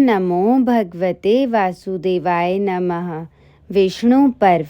नमो भगवते वासुदेवाय नमः। विष्णु पर्व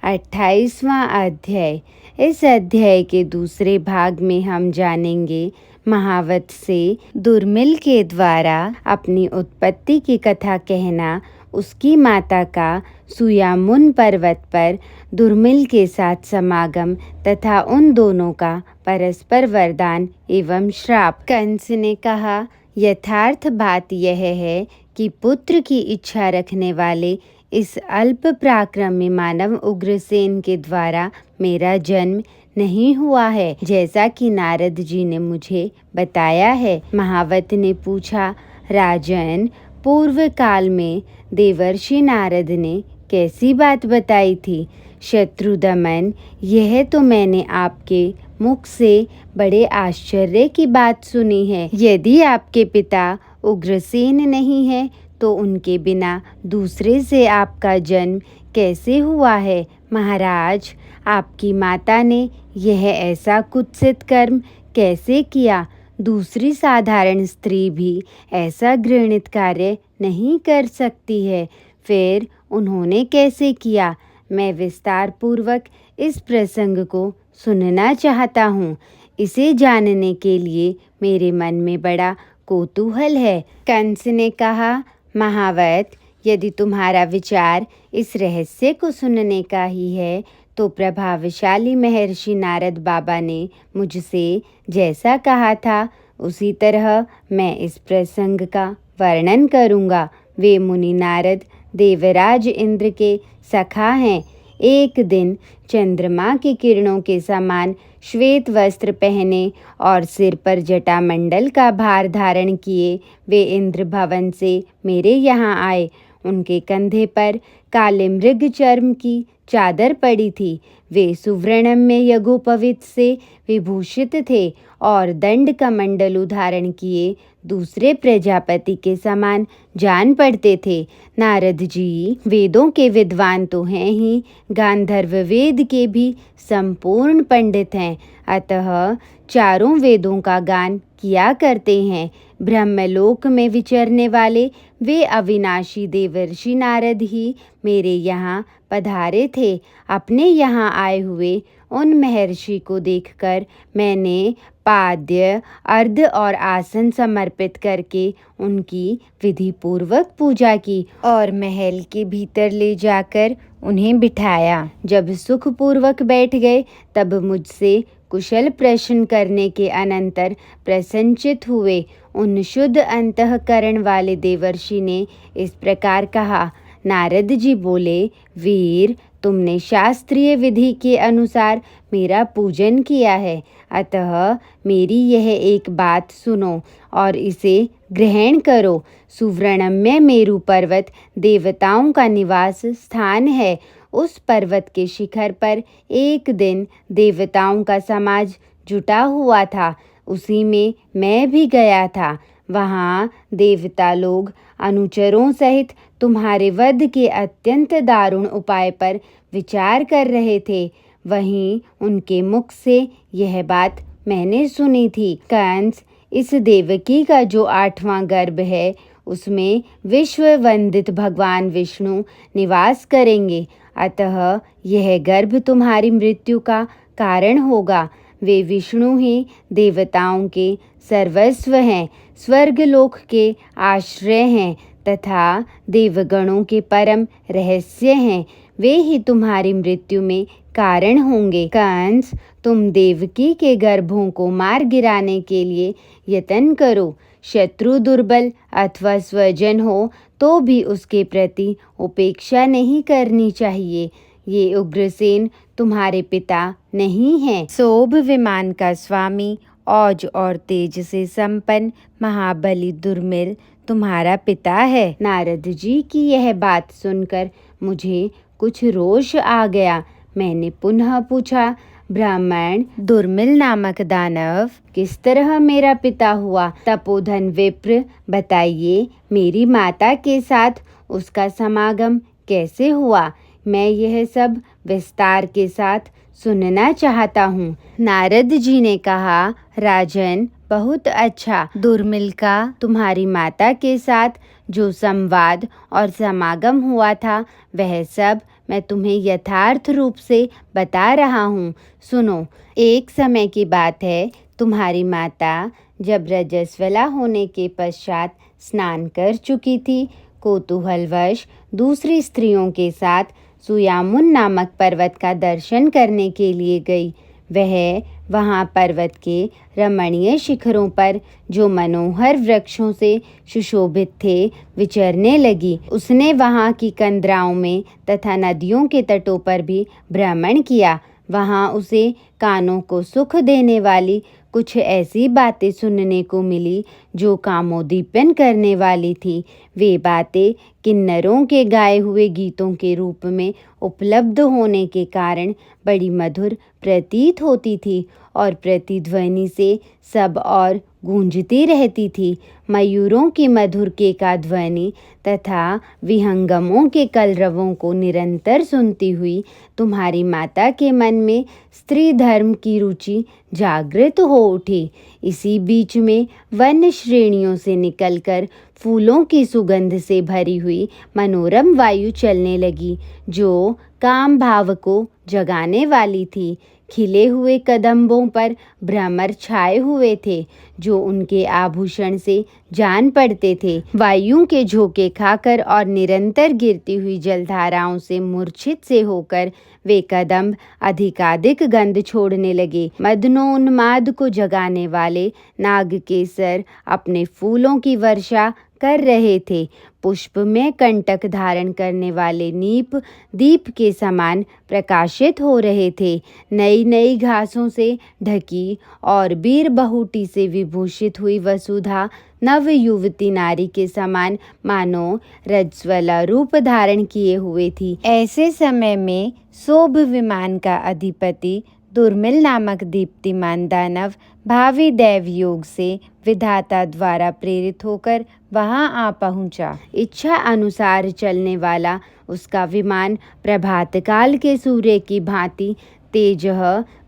28वां अध्याय। इस अध्याय के दूसरे भाग में हम जानेंगे महावत से दुर्मिल के द्वारा अपनी उत्पत्ति की कथा कहना, उसकी माता का सुयामुन पर्वत पर दुर्मिल के साथ समागम तथा उन दोनों का परस्पर वरदान एवं श्राप। कंस ने कहा, यथार्थ बात यह है कि पुत्र की इच्छा रखने वाले इस अल्प पराक्रमी मानव उग्रसेन के द्वारा मेरा जन्म नहीं हुआ है, जैसा कि नारद जी ने मुझे बताया है। महावत ने पूछा, राजन, पूर्व काल में देवर्षि नारद ने कैसी बात बताई थी? शत्रुदमन, यह तो मैंने आपके मुख से बड़े आश्चर्य की बात सुनी है। यदि आपके पिता उग्रसेन नहीं है तो उनके बिना दूसरे से आपका जन्म कैसे हुआ है? महाराज, आपकी माता ने यह ऐसा कुत्सित कर्म कैसे किया? दूसरी साधारण स्त्री भी ऐसा घृणित कार्य नहीं कर सकती है, फिर उन्होंने कैसे किया? मैं विस्तार पूर्वक इस प्रसंग को सुनना चाहता हूँ। इसे जानने के लिए मेरे मन में बड़ा कौतूहल है। कंस ने कहा, महावत, यदि तुम्हारा विचार इस रहस्य को सुनने का ही है तो प्रभावशाली महर्षि नारद बाबा ने मुझसे जैसा कहा था उसी तरह मैं इस प्रसंग का वर्णन करूँगा। वे मुनि नारद देवराज इंद्र के सखा हैं। एक दिन चंद्रमा की किरणों के समान श्वेत वस्त्र पहने और सिर पर जटामंडल का भार धारण किए वे इंद्र भवन से मेरे यहाँ आए। उनके कंधे पर काले मृग चर्म की चादर पड़ी थी। वे सुवर्णमय यज्ञोपवीत से विभूषित थे और दंड कमंडलु धारण किए दूसरे प्रजापति के समान जान पड़ते थे। नारद जी वेदों के विद्वान तो हैं ही, गांधर्व वेद के भी संपूर्ण पंडित हैं, अतः चारों वेदों का गान किया करते हैं। ब्रह्मलोक में विचरने वाले वे अविनाशी देवर्षि नारद ही मेरे यहाँ पधारे थे। अपने यहाँ आए हुए उन महर्षि को देखकर मैंने पाद्य, अर्घ और आसन समर्पित करके उनकी विधि पूर्वक पूजा की और महल के भीतर ले जाकर उन्हें बिठाया। जब सुखपूर्वक बैठ गए तब मुझसे कुशल प्रश्न करने के अनंतर प्रसन्नचित हुए। उन शुद्ध अंतःकरण वाले देवर्षि ने इस प्रकार कहा। नारद जी बोले, वीर, तुमने शास्त्रीय विधि के अनुसार मेरा पूजन किया है, अतः मेरी यह एक बात सुनो और इसे ग्रहण करो। सुवर्णमय मेरु पर्वत देवताओं का निवास स्थान है। उस पर्वत के शिखर पर एक दिन देवताओं का समाज जुटा हुआ था। उसी में मैं भी गया था। वहाँ देवता लोग अनुचरों सहित तुम्हारे वध के अत्यंत दारुण उपाय पर विचार कर रहे थे। वहीं उनके मुख से यह बात मैंने सुनी थी। कंस, इस देवकी का जो 8वां गर्भ है उसमें विश्व वंदित भगवान विष्णु निवास करेंगे, अतः यह गर्भ तुम्हारी मृत्यु का कारण होगा। वे विष्णु ही देवताओं के सर्वस्व हैं, स्वर्गलोक के आश्रय हैं तथा देवगणों के परम रहस्य हैं। वे ही तुम्हारी मृत्यु में कारण होंगे। कंस, तुम देवकी के गर्भों को मार गिराने के लिए यत्न करो। शत्रु दुर्बल अथवा स्वजन हो तो भी उसके प्रति उपेक्षा नहीं करनी चाहिए। ये उग्रसेन तुम्हारे पिता नहीं हैं। शोभ विमान का स्वामी, औज और तेज से संपन्न महाबली दुर्मिल तुम्हारा पिता है। नारद जी की यह बात सुनकर मुझे कुछ रोष आ गया। मैंने पुनः पूछा, ब्राह्मण, दुर्मिल नामक दानव किस तरह मेरा पिता हुआ? तपोधन विप्र, बताइए, मेरी माता के साथ उसका समागम कैसे हुआ? मैं यह सब विस्तार के साथ सुनना चाहता हूँ। नारद जी ने कहा, राजन, बहुत अच्छा। दुर्मिल का तुम्हारी माता के साथ जो संवाद और समागम हुआ था वह सब मैं तुम्हें यथार्थ रूप से बता रहा हूँ। सुनो, एक समय की बात है, तुम्हारी माता जब रजस्वला होने के पश्चात स्नान कर चुकी थी, कौतूहलवश दूसरी स्त्रियों के साथ सुयामुन नामक पर्वत का दर्शन करने के लिए गई। वह वहाँ पर्वत के रमणीय शिखरों पर जो मनोहर वृक्षों से सुशोभित थे विचरने लगी। उसने वहाँ की कंदराओं में तथा नदियों के तटों पर भी भ्रमण किया। वहाँ उसे कानों को सुख देने वाली कुछ ऐसी बातें सुनने को मिली जो कामोद्दीपन करने वाली थी। वे बातें किन्नरों के गाए हुए गीतों के रूप में उपलब्ध होने के कारण बड़ी मधुर प्रतीत होती थी और प्रतिध्वनि से सब और गूंजती रहती थी। मयूरों की मधुर केका ध्वनि तथा विहंगमों के कलरवों को निरंतर सुनती हुई तुम्हारी माता के मन में स्त्री धर्म की रुचि जागृत हो उठी। इसी बीच में वन श्रेणियों से निकलकर फूलों की सुगंध से भरी हुई मनोरम वायु चलने लगी जो काम भाव को जगाने वाली थी। खिले हुए कदम्बों पर भ्रमर छाए हुए थे जो उनके आभूषण से जान पड़ते थे। वायु के झोंके खाकर और निरंतर गिरती हुई जलधाराओं से मूर्छित से होकर वे कदम्ब अधिकाधिक गंध छोड़ने लगे। मदनोन्माद को जगाने वाले नागकेसर अपने फूलों की वर्षा कर रहे थे। पुष्प में कंटक धारण करने वाले नीप दीप के समान प्रकाशित हो रहे थे। नई नई घासों से ढकी और वीर बहुटी से विभूषित हुई वसुधा नव युवती नारी के समान मानो रजस्वला रूप धारण किए हुए थी। ऐसे समय में शोभ विमान का अधिपति दुर्मिल नामक दीप्तिमान दानव भावी दैव योग से विधाता द्वारा प्रेरित होकर वहां आ पहुंचा। इच्छा अनुसार चलने वाला उसका विमान प्रभातकाल के सूर्य की भांति तेजः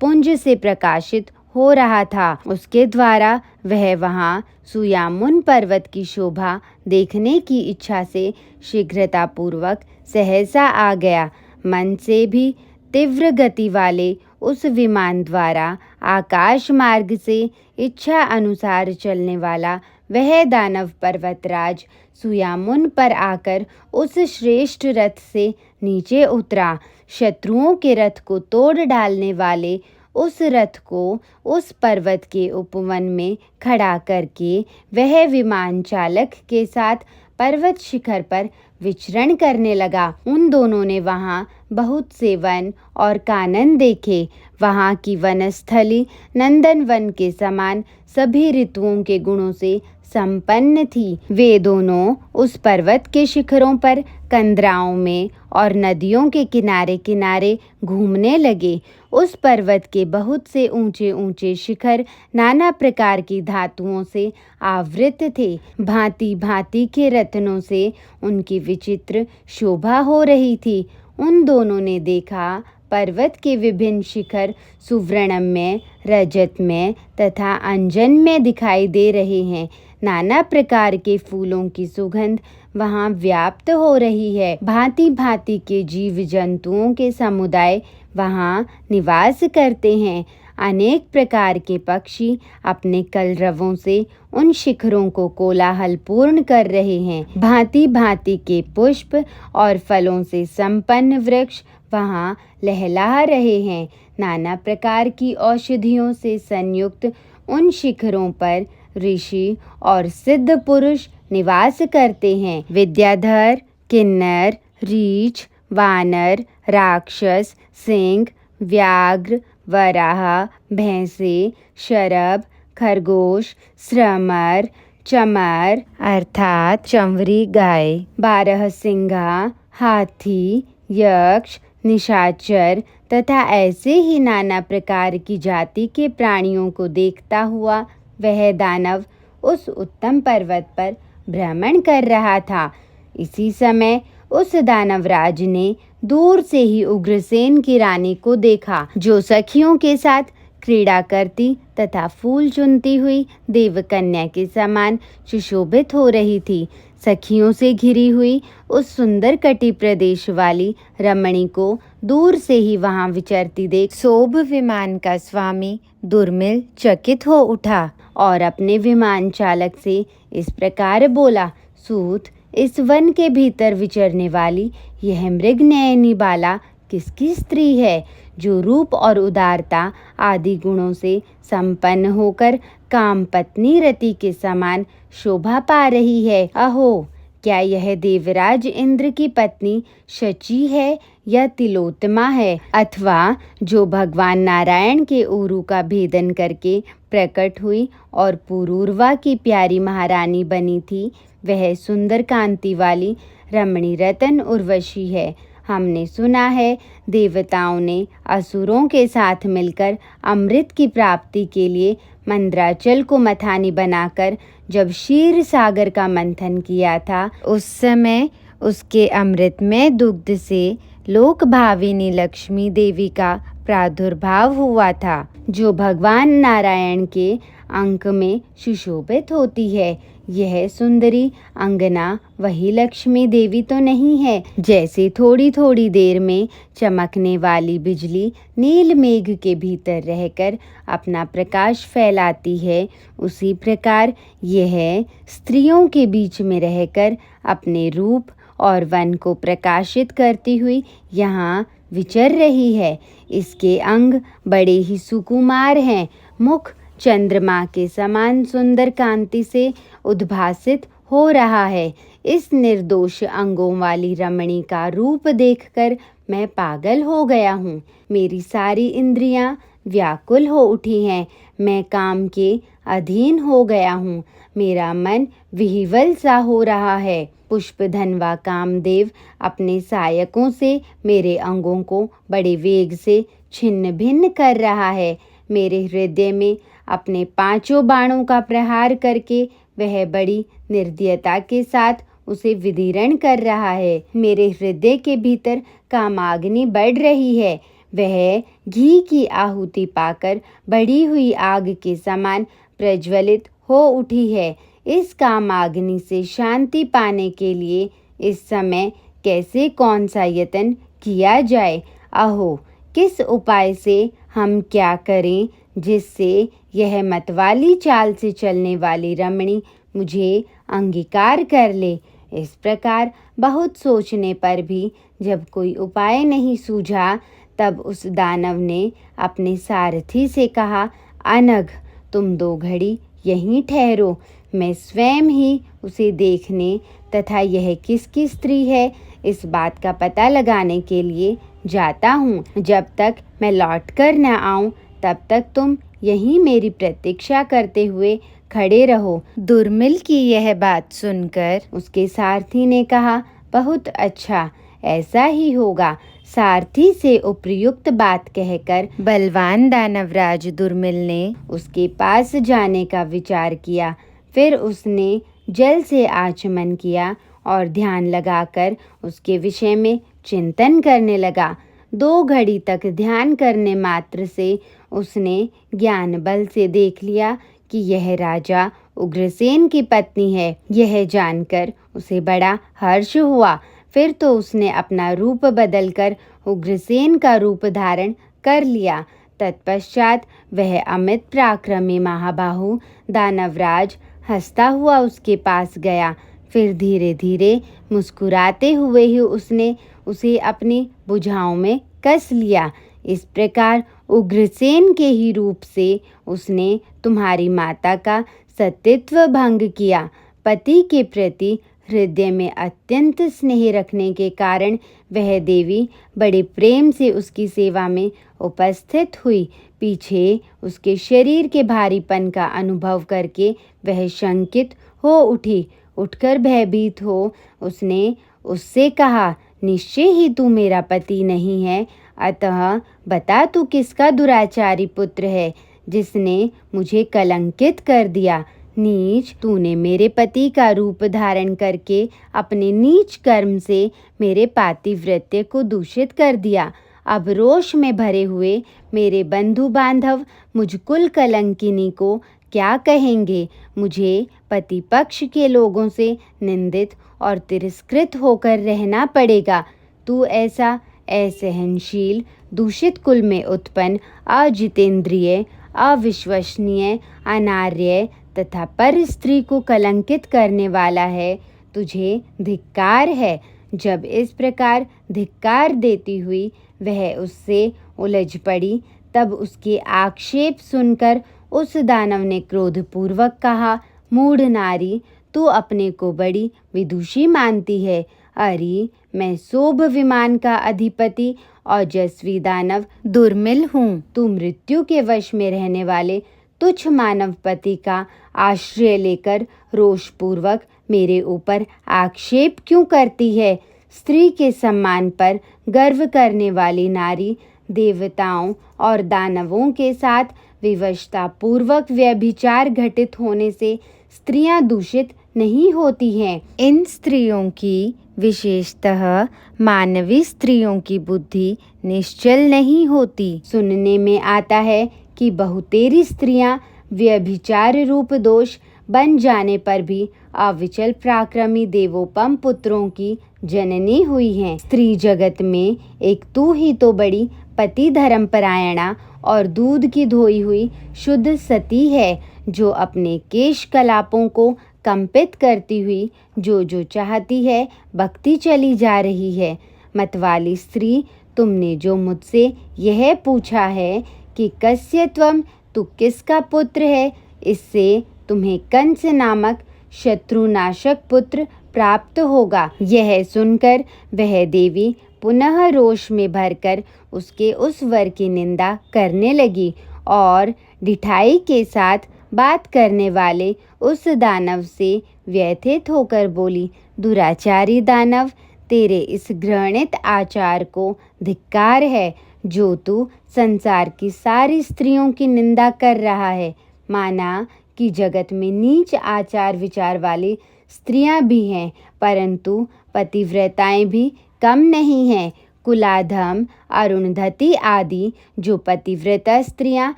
पुंज से प्रकाशित हो रहा था। उसके द्वारा वह वहां सुयामुन पर्वत की शोभा देखने की इच्छा से शीघ्रतापूर्वक सहसा आ गया। मन से भी तीव्र गति वाले उस विमान द्वारा आकाश मार्ग से इच्छा अनुसार चलने वाला वह दानव पर्वतराज सुयामुन पर आकर उस श्रेष्ठ रथ से नीचे उतरा। शत्रुओं के रथ को तोड़ डालने वाले उस रथ को उस पर्वत के उपवन में खड़ा करके वह विमान चालक के साथ पर्वत शिखर पर विचरण करने लगा। उन दोनों ने वहाँ बहुत से वन और कानन देखे। वहाँ की वनस्थली नंदन वन के समान सभी ऋतुओं के गुणों से संपन्न थी। वे दोनों उस पर्वत के शिखरों पर कंदराओं में और नदियों के किनारे किनारे घूमने लगे। उस पर्वत के बहुत से ऊंचे ऊंचे शिखर नाना प्रकार की धातुओं से आवृत थे। भांति भांति के रत्नों से उनकी विचित्र शोभा हो रही थी। उन दोनों ने देखा पर्वत के विभिन्न शिखर सुवर्णम में, रजत में तथा अंजन में दिखाई दे रहे हैं। नाना प्रकार के फूलों की सुगंध वहाँ व्याप्त हो रही है। भांति भांति के जीव जंतुओं के समुदाय वहाँ निवास करते हैं। अनेक प्रकार के पक्षी अपने कलरवों से उन शिखरों को कोलाहलपूर्ण कर रहे हैं। भांति भांति के पुष्प और फलों से संपन्न वृक्ष वहाँ लहला रहे हैं। नाना प्रकार की औषधियों से संयुक्त उन शिखरों पर ऋषि और सिद्ध पुरुष निवास करते हैं। विद्याधर, किन्नर, रीछ, वानर, राक्षस, सिंह, व्याघ्र, वराह, भैंसे, शरभ, खरगोश, श्रमर, चमर अर्थात चंवरी गाय, बारहसिंघा, हाथी, यक्ष, निशाचर तथा ऐसे ही नाना प्रकार की जाति के प्राणियों को देखता हुआ वह दानव उस उत्तम पर्वत पर भ्रमण कर रहा था। इसी समय उस दानवराज ने दूर से ही उग्रसेन की रानी को देखा, जो सखियों के साथ क्रीड़ा करती तथा फूल चुनती हुई देवकन्या के समान सुशोभित हो रही थी। सखियों से घिरी हुई उस सुंदर कटी प्रदेश वाली रमणी को दूर से ही वहां विचरती देख शोभ विमान का स्वामी दुर्मिल चकित हो उठा और अपने विमान चालक से इस प्रकार बोला, सूत, इस वन के भीतर विचरने वाली यह मृग नयनी बाला किसकी स्त्री है, जो रूप और उदारता आदि गुणों से संपन्न होकर काम पत्नी रति के समान शोभा पा रही है। अहो, क्या यह देवराज इंद्र की पत्नी शची है या तिलोत्तमा है, अथवा जो भगवान नारायण के ऊरू का भेदन करके प्रकट हुई और पुरूरवा की प्यारी महारानी बनी थी, वह सुंदर कांति वाली रमणी रतन उर्वशी है। हमने सुना है देवताओं ने असुरों के साथ मिलकर अमृत की प्राप्ति के लिए मंद्राचल को मथानी बनाकर जब क्षीर सागर का मंथन किया था, उस समय उसके अमृत में दुग्ध से लोक भाविनी लक्ष्मी देवी का प्रादुर्भाव हुआ था, जो भगवान नारायण के अंक में सुशोभित होती है। यह सुंदरी अंगना वही लक्ष्मी देवी तो नहीं है, जैसे थोड़ी थोड़ी देर में चमकने वाली बिजली नील मेघ के भीतर रहकर अपना प्रकाश फैलाती है, उसी प्रकार यह स्त्रियों के बीच में रहकर अपने रूप और वन को प्रकाशित करती हुई यहाँ विचर रही है। इसके अंग बड़े ही सुकुमार हैं, मुख चंद्रमा के समान सुंदर कांति से उद्भासित हो रहा है। इस निर्दोष अंगों वाली रमणी का रूप देखकर मैं पागल हो गया हूँ। मेरी सारी इंद्रियां व्याकुल हो उठी हैं। मैं काम के अधीन हो गया हूँ। मेरा मन विह्वल सा हो रहा है। पुष्पधनवा कामदेव अपने सहायकों से मेरे अंगों को बड़े वेग से छिन्न भिन्न कर रहा है। मेरे हृदय में अपने 5 बाणों का प्रहार करके वह बड़ी निर्दयता के साथ उसे विदीर्ण कर रहा है। मेरे हृदय के भीतर कामाग्नि बढ़ रही है। वह घी की आहुति पाकर बढ़ी हुई आग के समान प्रज्वलित हो उठी है। इस कामाग्नि से शांति पाने के लिए इस समय कैसे कौन सा यत्न किया जाए। अहो, किस उपाय से हम क्या करें जिससे यह मतवाली चाल से चलने वाली रमणी मुझे अंगीकार कर ले। इस प्रकार बहुत सोचने पर भी जब कोई उपाय नहीं सूझा, तब उस दानव ने अपने सारथी से कहा, अनघ, तुम 2 घड़ी यहीं ठहरो, मैं स्वयं ही उसे देखने तथा यह किसकी स्त्री है इस बात का पता लगाने के लिए जाता हूँ। जब तक मैं लौट कर न आऊँ, तब तक तुम यहीं मेरी प्रतीक्षा करते हुए खड़े रहो। दुर्मिल की यह बात सुनकर उसके सारथी ने कहा, बहुत अच्छा, ऐसा ही होगा। सारथी से उपयुक्त बात कहकर बलवान दानवराज दुर्मिल ने उसके पास जाने का विचार किया। फिर उसने जल से आचमन किया और ध्यान लगाकर उसके विषय में चिंतन करने लगा। 2 घड़ी तक ध्यान करने मात्र से उसने ज्ञान बल से देख लिया कि यह राजा उग्रसेन की पत्नी है। यह जानकर उसे बड़ा हर्ष हुआ। फिर तो उसने अपना रूप बदलकर उग्रसेन का रूप धारण कर लिया। तत्पश्चात वह अमित पराक्रमी महाबाहु दानवराज हंसता हुआ उसके पास गया। फिर धीरे धीरे मुस्कुराते हुए ही उसने उसे अपनी भुजाओं में कस लिया। इस प्रकार उग्रसेन के ही रूप से उसने तुम्हारी माता का सतीत्व भंग किया। पति के प्रति हृदय में अत्यंत स्नेह रखने के कारण वह देवी बड़े प्रेम से उसकी सेवा में उपस्थित हुई। पीछे उसके शरीर के भारीपन का अनुभव करके वह शंकित हो उठी। उठकर भयभीत हो उसने उससे कहा, निश्चय ही तू मेरा पति नहीं है, अतः बता तू किसका दुराचारी पुत्र है जिसने मुझे कलंकित कर दिया। नीच, तूने मेरे पति का रूप धारण करके अपने नीच कर्म से मेरे पातिव्रत्य को दूषित कर दिया। अब रोष में भरे हुए मेरे बंधु बांधव मुझ कुल कलंकिनी को क्या कहेंगे। मुझे पति पक्ष के लोगों से निंदित और तिरस्कृत होकर रहना पड़ेगा। तू ऐसा असहनशील, दूषित कुल में उत्पन्न, अजितेंद्रिय, अविश्वसनीय, अनार्य तथा पर स्त्री को कलंकित करने वाला है। तुझे धिक्कार है। जब इस प्रकार धिक्कार देती हुई वह उससे उलझ पड़ी, तब उसके आक्षेप सुनकर उस दानव ने क्रोधपूर्वक कहा, मूढ़ नारी, तू अपने को बड़ी विदुषी मानती है। अरे, मैं शोभ विमान का अधिपति ओजस्वी दानव दुर्मिल हूँ। तू मृत्यु के वश में रहने वाले तुच्छ मानव पति का आश्रय लेकर रोषपूर्वक मेरे ऊपर आक्षेप क्यों करती है। स्त्री के सम्मान पर गर्व करने वाली नारी देवताओं और दानवों के साथ विवशता पूर्वक व्यभिचार घटित होने से स्त्रियां दूषित नहीं होती हैं। इन स्त्रियों की, विशेषतः मानवी स्त्रियों की बुद्धि निश्चल नहीं होती। सुनने में आता है कि बहुतेरी स्त्रियां व्यभिचार रूप दोष बन जाने पर भी अविचल पराक्रमी देवोपम पुत्रों की जननी हुई हैं। स्त्री जगत में एक तू ही तो बड़ी पति धर्मपरायणा और दूध की धोई हुई शुद्ध सती है, जो अपने केश कलापों को कंपित करती हुई जो चाहती है बकती चली जा रही है। मतवाली स्त्री, तुमने जो मुझसे यह पूछा है कि कस्य त्वम, तू किसका पुत्र है, इससे तुम्हें कंस नामक शत्रुनाशक पुत्र प्राप्त होगा। यह सुनकर वह देवी पुनः रोष में भरकर उसके उस वर की निंदा करने लगी और ढिठाई के साथ बात करने वाले उस दानव से व्यथित होकर बोली, दुराचारी दानव, तेरे इस घृणित आचार को धिक्कार है, जो तू संसार की सारी स्त्रियों की निंदा कर रहा है। माना कि जगत में नीच आचार विचार वाली स्त्रियां भी हैं, परंतु पतिव्रताएं भी कम नहीं हैं। कुलाधम, अरुणधति आदि जो पतिव्रता स्त्रियां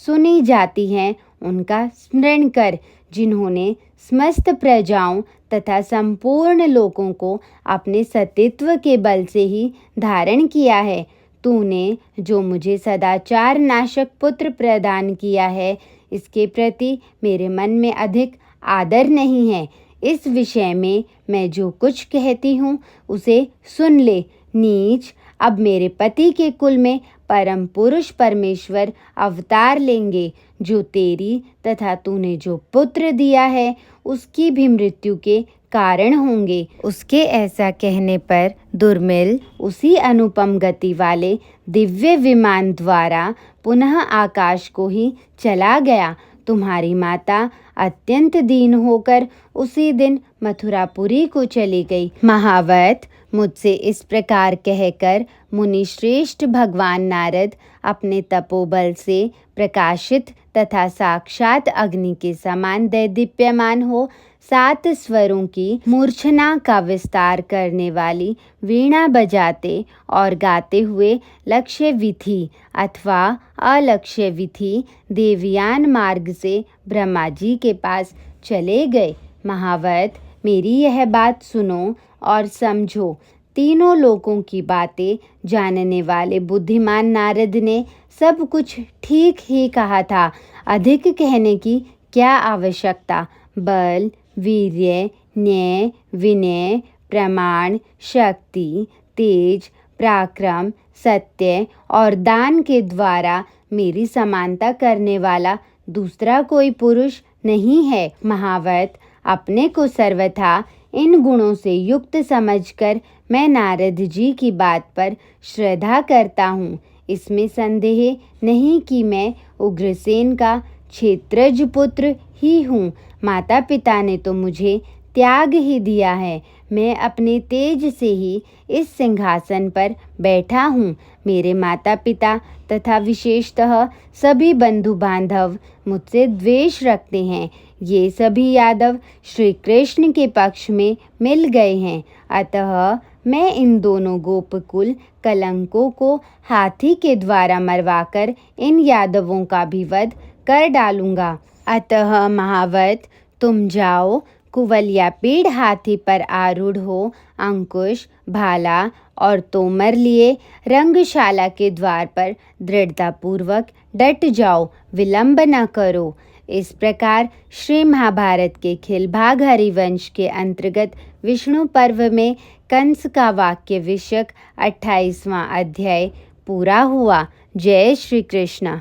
सुनी जाती हैं, उनका स्मरण कर, जिन्होंने समस्त प्रजाओं तथा संपूर्ण लोगों को अपने सतीत्व के बल से ही धारण किया है। तूने जो मुझे सदाचार नाशक पुत्र प्रदान किया है, इसके प्रति मेरे मन में अधिक आदर नहीं है। इस विषय में मैं जो कुछ कहती हूँ उसे सुन ले। नीच, अब मेरे पति के कुल में परम पुरुष परमेश्वर अवतार लेंगे, जो तेरी तथा तूने जो पुत्र दिया है उसकी भी मृत्यु के कारण होंगे। उसके ऐसा कहने पर दुर्मिल उसी अनुपम गति वाले दिव्य विमान द्वारा पुनः आकाश को ही चला गया। तुम्हारी माता अत्यंत दीन होकर उसी दिन मथुरापुरी को चली गई। महावत, मुझसे इस प्रकार कहकर मुनि श्रेष्ठ भगवान नारद अपने तपोबल से प्रकाशित तथा साक्षात अग्नि के समान दैदीप्यमान हो 7 स्वरों की मूर्छना का विस्तार करने वाली वीणा बजाते और गाते हुए लक्ष्य विधि अथवा अलक्ष्य विधि देवयान मार्ग से ब्रह्मा जी के पास चले गए। महावत, मेरी यह बात सुनो और समझो। तीनों लोकों की बातें जानने वाले बुद्धिमान नारद ने सब कुछ ठीक ही कहा था। अधिक कहने की क्या आवश्यकता। बल, वीर्य, न्याय, विनय, प्रमाण, शक्ति, तेज, पराक्रम, सत्य और दान के द्वारा मेरी समानता करने वाला दूसरा कोई पुरुष नहीं है। महावत, अपने को सर्वथा इन गुणों से युक्त समझकर मैं नारद जी की बात पर श्रद्धा करता हूँ। इसमें संदेह नहीं कि मैं उग्रसेन का क्षेत्रज पुत्र ही हूँ। माता पिता ने तो मुझे त्याग ही दिया है। मैं अपने तेज से ही इस सिंहासन पर बैठा हूँ। मेरे माता पिता तथा विशेषतः सभी बंधु बांधव मुझसे द्वेष रखते हैं। ये सभी यादव श्री कृष्ण के पक्ष में मिल गए हैं। अतः मैं इन दोनों गोपकुल कलंकों को हाथी के द्वारा मरवाकर इन यादवों का भी वध कर डालूंगा। अतः महावत, तुम जाओ, कुवलयापीड़ हाथी पर आरूढ़ हो, अंकुश, भाला और तोमर लिए रंगशाला के द्वार पर दृढ़तापूर्वक डट जाओ, विलंब न करो। इस प्रकार श्री महाभारत के खिलभाग हरिवंश के अंतर्गत विष्णु पर्व में कंस का वाक्य विषयक 28वां अध्याय पूरा हुआ। जय श्री कृष्ण।